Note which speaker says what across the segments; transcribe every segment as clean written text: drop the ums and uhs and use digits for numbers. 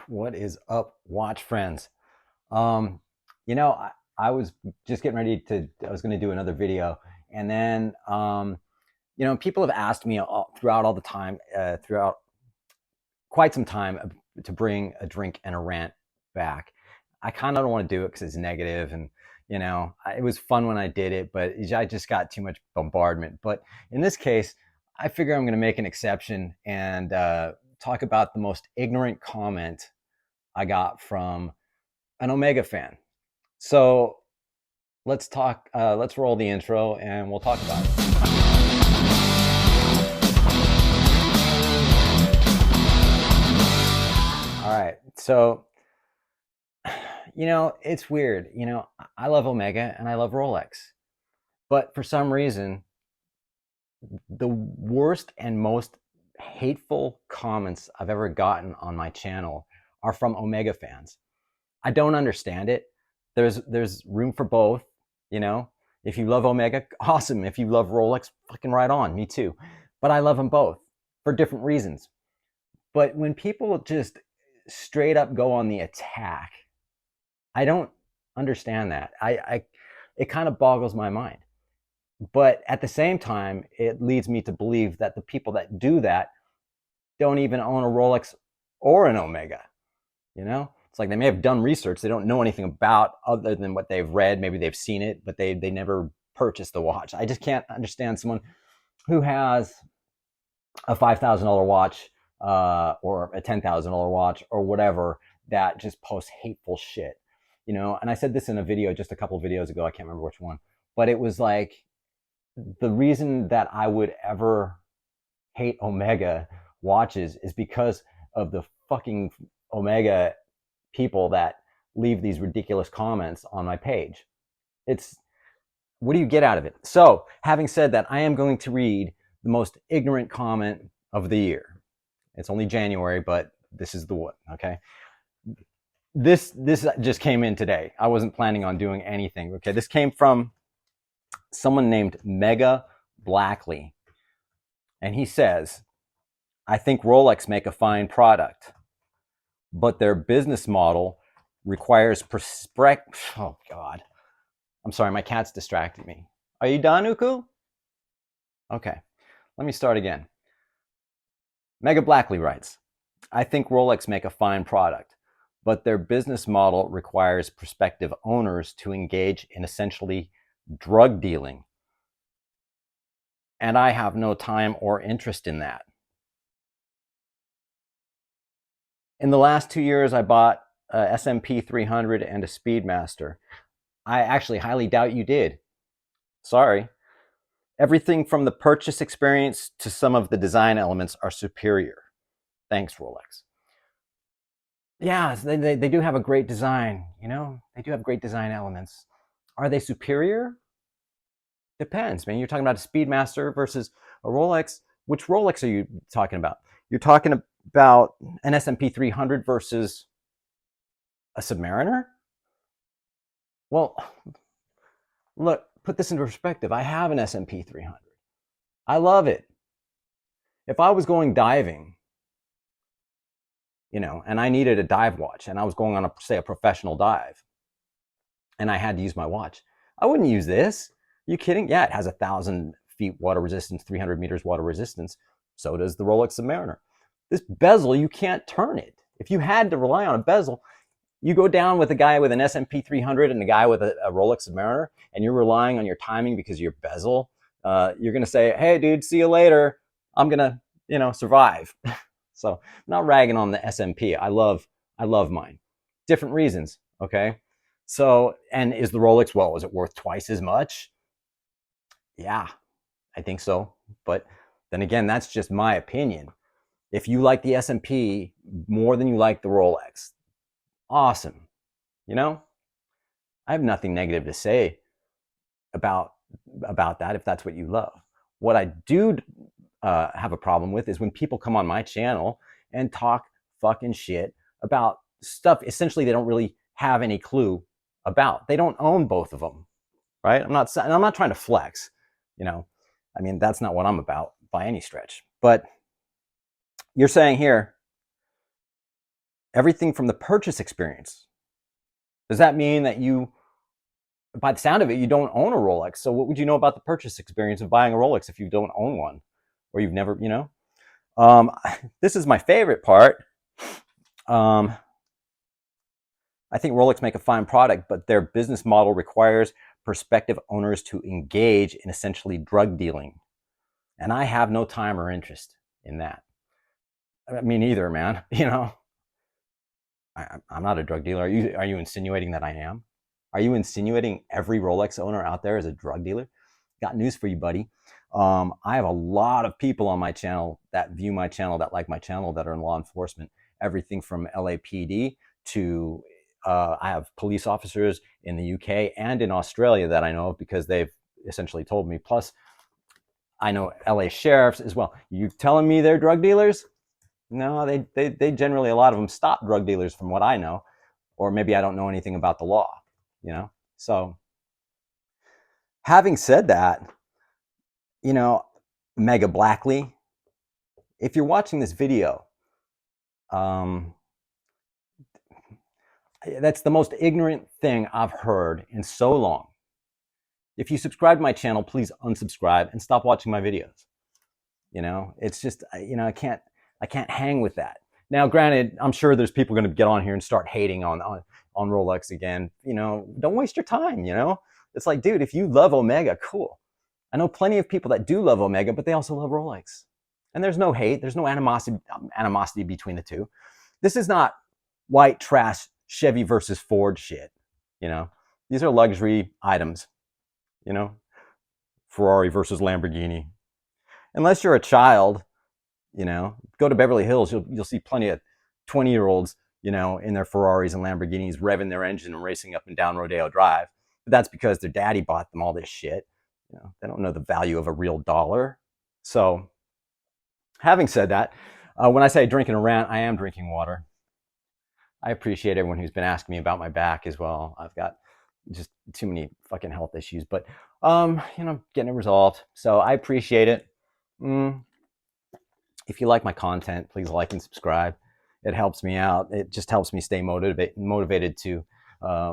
Speaker 1: What is up, watch friends? Um, I was just getting ready to, I was going to do another video. And then, people have asked me throughout all the time, throughout quite some time, to bring a drink and a rant back. I kind of don't want to do it because it's negative and, it was fun when I did it, but I just got too much bombardment. But in this case, I figure I'm going to make an exception and talk about the most ignorant comment I got from an Omega fan. So let's talk. Let's roll the intro and we'll talk about it. All right. So, it's weird. I love Omega and I love Rolex, but for some reason, the worst and most hateful comments I've ever gotten on my channel are from Omega fans. I don't understand it. There's room for both, you know. If you love Omega, awesome. If you love Rolex, fucking right on. Me too. But I love them both for different reasons. But when people just straight up go on the attack, I don't understand that. I it kind of boggles my mind. But at the same time, it leads me to believe that the people that do that don't even own a Rolex or an Omega, you know? It's like they may have done research they don't know anything about other than what they've read. Maybe they've seen it, but they never purchased the watch. I just can't understand someone who has a $5,000 watch or a $10,000 watch or whatever that just posts hateful shit, And I said this in a video just a couple of videos ago. I can't remember which one, but it was like the reason that I would ever hate Omega watches is because of the fucking Omega people that leave these ridiculous comments on my page. It's, what do you get out of it? So, having said that, I am going to read the most ignorant comment of the year. It's only January, but this is the one, okay? This just came in today. I wasn't planning on doing anything, okay? This came from someone named Mega Blackley. And he says, I think Rolex make a fine product, but their business model requires oh God. I'm sorry, my cat's distracted me. Are you done, Uku? Okay, let me start again. Mega Blackley writes, I think Rolex make a fine product, but their business model requires prospective owners to engage in essentially drug dealing. And I have no time or interest in that. In the last 2 years, I bought a S&P 300 and a Speedmaster. I actually highly doubt you did. Sorry. Everything from the purchase experience to some of the design elements are superior. Thanks, Rolex. Yeah, they do have a great design, They do have great design elements. Are they superior? Depends, man. You're talking about a Speedmaster versus a Rolex. Which Rolex are you talking about? You're talking about an S&P 300 versus a Submariner? Well, look, put this into perspective. I have an S&P 300. I love it. If I was going diving, and I needed a dive watch, and I was going on, say, a professional dive, and I had to use my watch, I wouldn't use this. Are you kidding? Yeah, it has 1,000 feet water resistance, 300 meters water resistance. So does the Rolex Submariner. This bezel, you can't turn it. If you had to rely on a bezel, you go down with a guy with an S&P 300 and a guy with a Rolex Submariner, and you're relying on your timing because of your bezel. You're going to say, hey, dude, see you later. I'm going to, survive. So I'm not ragging on the S&P. I love mine. Different reasons, okay? So, and is the Rolex, well, is it worth twice as much? Yeah, I think so. But then again, that's just my opinion. If you like the S&P more than you like the Rolex, awesome. I have nothing negative to say about that if that's what you love. What I do have a problem with is when people come on my channel and talk fucking shit about stuff essentially they don't really have any clue about. They don't own both of them, right? I'm not trying to flex, I mean, that's not what I'm about by any stretch. But you're saying here, everything from the purchase experience. Does that mean that you, by the sound of it, you don't own a Rolex? So what would you know about the purchase experience of buying a Rolex if you don't own one, or you've never, this is my favorite part. I think Rolex make a fine product, but their business model requires prospective owners to engage in essentially drug dealing. And I have no time or interest in that. I mean, either, man. I'm not a drug dealer. Are you insinuating that I am? Are you insinuating every Rolex owner out there is a drug dealer? Got news for you, buddy. I have a lot of people on my channel that view my channel, that like my channel, that are in law enforcement. Everything from LAPD to I have police officers in the UK and in Australia that I know of because they've essentially told me. Plus, I know LA sheriffs as well. You telling me they're drug dealers? No, they generally, a lot of them stop drug dealers from what I know, or maybe I don't know anything about the law, So having said that, Mega Blackley, if you're watching this video, that's the most ignorant thing I've heard in so long. If you subscribe to my channel, please unsubscribe and stop watching my videos. It's just, I can't hang with that. Now, granted, I'm sure there's people going to get on here and start hating on Rolex again. Don't waste your time. It's like, dude, if you love Omega, cool. I know plenty of people that do love Omega, but they also love Rolex. And there's no hate. There's no animosity between the two. This is not white trash Chevy versus Ford shit. These are luxury items. Ferrari versus Lamborghini. Unless you're a child, go to Beverly Hills, you'll see plenty of 20-year-olds, in their Ferraris and Lamborghinis revving their engine and racing up and down Rodeo Drive. But that's because their daddy bought them all this shit. They don't know the value of a real dollar. So, having said that, when I say drinking a rant, I am drinking water. I appreciate everyone who's been asking me about my back as well. I've got just too many fucking health issues, but getting it resolved. So I appreciate it. If you like my content, please like and subscribe. It helps me out. It just helps me stay motivated to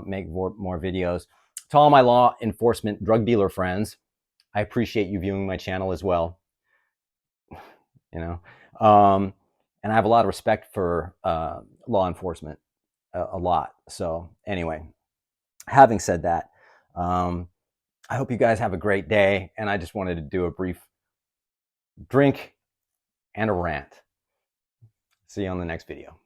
Speaker 1: make more videos. To all my law enforcement drug dealer friends, I appreciate you viewing my channel as well. And I have a lot of respect for law enforcement, a lot. So anyway, having said that, I hope you guys have a great day. And I just wanted to do a brief drink and a rant. See you on the next video.